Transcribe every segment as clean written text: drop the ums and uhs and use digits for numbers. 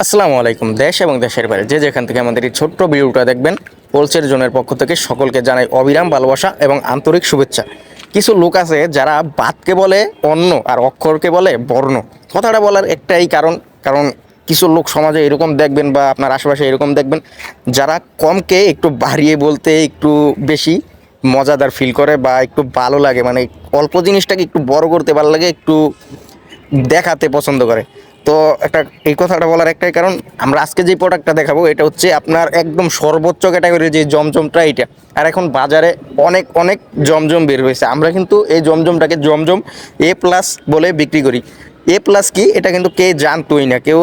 আসসালামু আলাইকুম। দেশ এবং দেশের বাইরে যে যেখান থেকে আমাদের এই ছোট্ট ভিডিওটা দেখবেন, হোলসেল জোনের পক্ষ থেকে সকলকে জানাই অবিরাম ভালোবাসা এবং আন্তরিক শুভেচ্ছা। কিছু লোক আছে যারা বাতকে বলে অন্ন আর অক্ষরকে বলে বর্ণ। কথাটা বলার একটাই কারণ, কারণ কিছু লোক সমাজে এরকম দেখবেন বা আপনার আশেপাশে এরকম দেখবেন, যারা কমকে একটু বাড়িয়ে বলতে একটু বেশি মজাদার ফিল করে বা একটু ভালো লাগে, মানে অল্প জিনিসটাকে একটু বড় করতে ভালো লাগে, একটু দেখাতে পছন্দ করে। তো এই কথাটা বলার একটাই কারণ, আমরা আজকে যে প্রোডাক্টটা দেখাবো এটা হচ্ছে আপনার একদম সর্বোচ্চ ক্যাটাগরির যে জমজমটা এইটা। আর এখন বাজারে অনেক অনেক জমজম বের হয়েছে, আমরা কিন্তু এই জমজমটাকে জমজম A+ বলে বিক্রি করি। A+ কি এটা কিন্তু কে জানতোই না, কেউ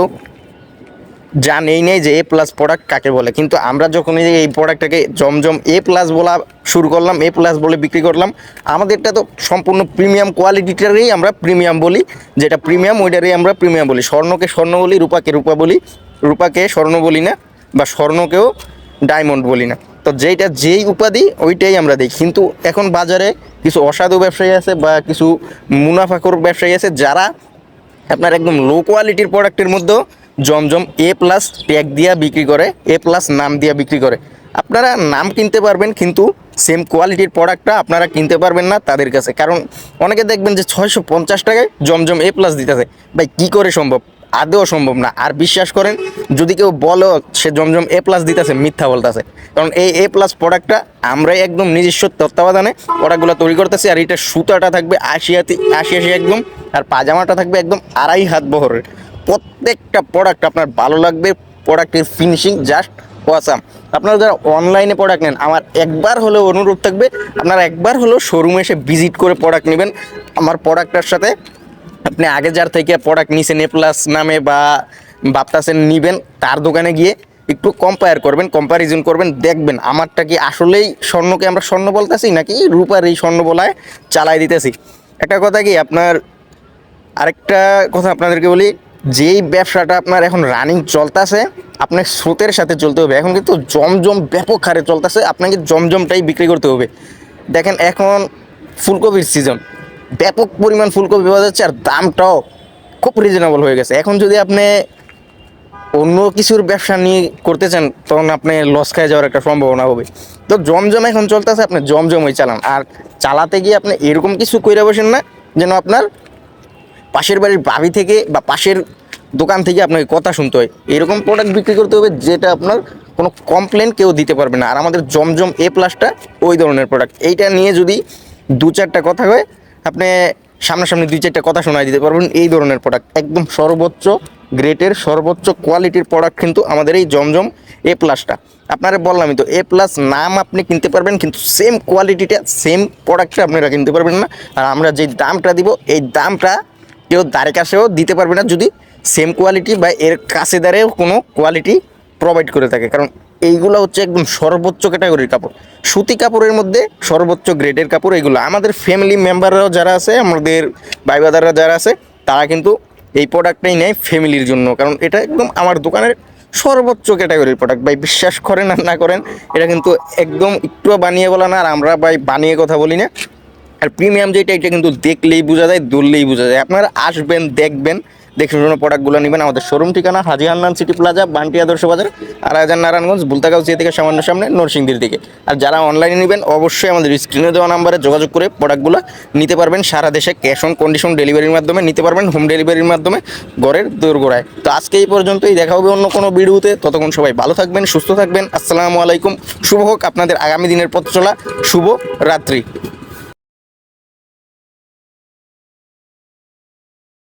জানেই নেই যে A+ প্রোডাক্ট কাকে বলে। কিন্তু আমরা যখন এই প্রোডাক্টটাকে জমজম A+ বলা শুরু করলাম, A+ বলে বিক্রি করলাম, আমাদেরটা তো সম্পূর্ণ প্রিমিয়াম কোয়ালিটিটারই আমরা প্রিমিয়াম বলি। যেটা প্রিমিয়াম ওইটারই আমরা প্রিমিয়াম বলি। স্বর্ণকে স্বর্ণ বলি, রূপাকে রূপা বলি, রূপাকে স্বর্ণ বলি না, বা স্বর্ণকেও ডায়মন্ড বলি না। তো যেই উপাধি ওইটাই আমরা দিই। কিন্তু এখন বাজারে কিছু অসাধু ব্যবসায়ী আছে বা কিছু মুনাফাখোর ব্যবসায়ী আছে, যারা আপনার একদম লো কোয়ালিটির প্রোডাক্টের মধ্যেও জমজম A+ ট্যাগ দিয়া বিক্রি করে, A+ নাম দিয়া বিক্রি করে। আপনারা নাম কিনতে পারবেন, কিন্তু সেম কোয়ালিটির প্রোডাক্টটা আপনারা কিনতে পারবেন না তাদের কাছে। কারণ অনেকে দেখবেন যে 650 টাকায় জমজম A+ দিতেছে। ভাই কী করে সম্ভব? আদৌ সম্ভব না। আর বিশ্বাস করেন, যদি কেউ বলো সে জমজম A+ দিতেছে, মিথ্যা বলতেছে। কারণ এই A+ প্রোডাক্টটা আমরাই একদম নিজস্ব তত্ত্বাবধানে প্রোডাক্টগুলো তৈরি করতেছি। আর এটা সুতাটা থাকবে 80 একদম, আর পাজামাটা থাকবে একদম 2.5 হাত বহরের। প্রত্যেকটা প্রোডাক্ট আপনার ভালো লাগবে, প্রোডাক্টের ফিনিশিং জাস্ট অসাম। আপনারা যারা অনলাইনে প্রোডাক্ট নেন, আমার একবার হলেও অনুরোধ থাকবে, আপনারা একবার হলেও শোরুমে এসে ভিজিট করে প্রোডাক্ট নেবেন। আমার প্রোডাক্টটার সাথে আপনি আগে যার থেকে প্রোডাক্ট নিয়েছেন A+ নামে বা ভাবতাছেন নিবেন, তার দোকানে গিয়ে একটু কম্পেয়ার করবেন, কম্প্যারিজন করবেন, দেখবেন আমারটা কি আসলেই স্বর্ণকে আমরা স্বর্ণ বলতেছি নাকি রূপার এই স্বর্ণ বলায় চালাই দিতেছি। একটা কথা কি, আরেকটা কথা আপনাদেরকে বলি, যেই ব্যবসাটা আপনার এখন রানিং চলতেছে, আপনার স্রোতের সাথে চলতে হবে। এখন কিন্তু জমজম ব্যাপক হারে চলতেছে, আপনাকে জমজমটাই বিক্রি করতে হবে। দেখেন এখন ফুলকপির সিজন, ব্যাপক পরিমাণ ফুলকপি পাওয়া যাচ্ছে, আর দামটাও খুব রিজনেবল হয়ে গেছে। এখন যদি আপনি অন্য কিছুর ব্যবসা নিয়ে করতে চান, তখন আপনি লস খেয়ে যাওয়ার একটা সম্ভাবনা হবে। তো জমজম এখন চলতেছে, আপনি জমজমই চালান। আর চালাতে গিয়ে আপনি এরকম কিছু কইরা বসেন না যেন আপনার পাশের বাড়ির ভাবি থেকে বা পাশের দোকান থেকে আপনাকে কথা শুনতে হয়। এরকম প্রোডাক্ট বিক্রি করতে হবে যেটা আপনার কোনো কমপ্লেন কেউ দিতে পারবে না। আর আমাদের জমজম A+টা ওই ধরনের প্রোডাক্ট। এইটা নিয়ে যদি 2-4টা কথা হয়, আপনি সামনাসামনি 2-4টা কথা শোনায় দিতে পারবেন। এই ধরনের প্রোডাক্ট একদম সর্বোচ্চ গ্রেডের সর্বোচ্চ কোয়ালিটির প্রোডাক্ট কিন্তু আমাদের এই জমজম A+টা। আপনারা বললামই তো, A+ নাম আপনি কিনতে পারবেন, কিন্তু সেম কোয়ালিটিটা সেম প্রোডাক্টটা আপনারা কিনতে পারবেন না। আর আমরা যে দামটা দিব, এই দামটা কেউ দাঁড়ে কাছেও দিতে পারবে না যদি সেম কোয়ালিটি বা এর কাছে দাঁড়েও কোনো কোয়ালিটি প্রোভাইড করে থাকে। কারণ এইগুলো হচ্ছে একদম সর্বোচ্চ ক্যাটাগরির কাপড়, সুতি কাপড়ের মধ্যে সর্বোচ্চ গ্রেডের কাপড়। এইগুলো আমাদের ফ্যামিলি মেম্বাররাও যারা আছে, আমাদের ভাই বাদাররা যারা আছে, তারা কিন্তু এই প্রোডাক্টটাই নেয় ফ্যামিলির জন্য। কারণ এটা একদম আমার দোকানের সর্বোচ্চ ক্যাটাগরির প্রোডাক্ট। ভাই বিশ্বাস করেন আর না করেন, এটা কিন্তু একদম একটুও বানিয়ে বলা না, আর আমরা ভাই বানিয়ে কথা বলি না। আর প্রিমিয়াম যেটা, এটা কিন্তু দেখলেই বোঝা যায়, ধরলেই বোঝা যায়। আপনারা আসবেন, দেখবেন, দেখে শুনে প্রোডাক্টগুলো নেবেন। আমাদের শোরুম ঠিকানা হাজী হান্নান সিটি প্লাজা, বান্টি আদর্শ বাজার, আড়াইহাজার, নারায়ণগঞ্জ, বুলতাগাঁও থেকে সামান্য সামনে, নরসিংদীর দিকে। আর যারা অনলাইনে নেবেন, অবশ্যই আমাদের স্ক্রিনে দেওয়া নাম্বারে যোগাযোগ করে প্রোডাক্টগুলো নিতে পারবেন। সারা দেশে ক্যাশ অন কন্ডিশন ডেলিভারির মাধ্যমে নিতে পারবেন, হোম ডেলিভারির মাধ্যমে ঘরের দোরগোড়ায়। তো আজকে এই পর্যন্তই, দেখা হবে অন্য কোনো ভিডিওতে। ততক্ষণ সবাই ভালো থাকবেন, সুস্থ থাকবেন। আসসালামু আলাইকুম। শুভ হোক আপনাদের আগামী দিনের পথ চলা, শুভ রাত্রি।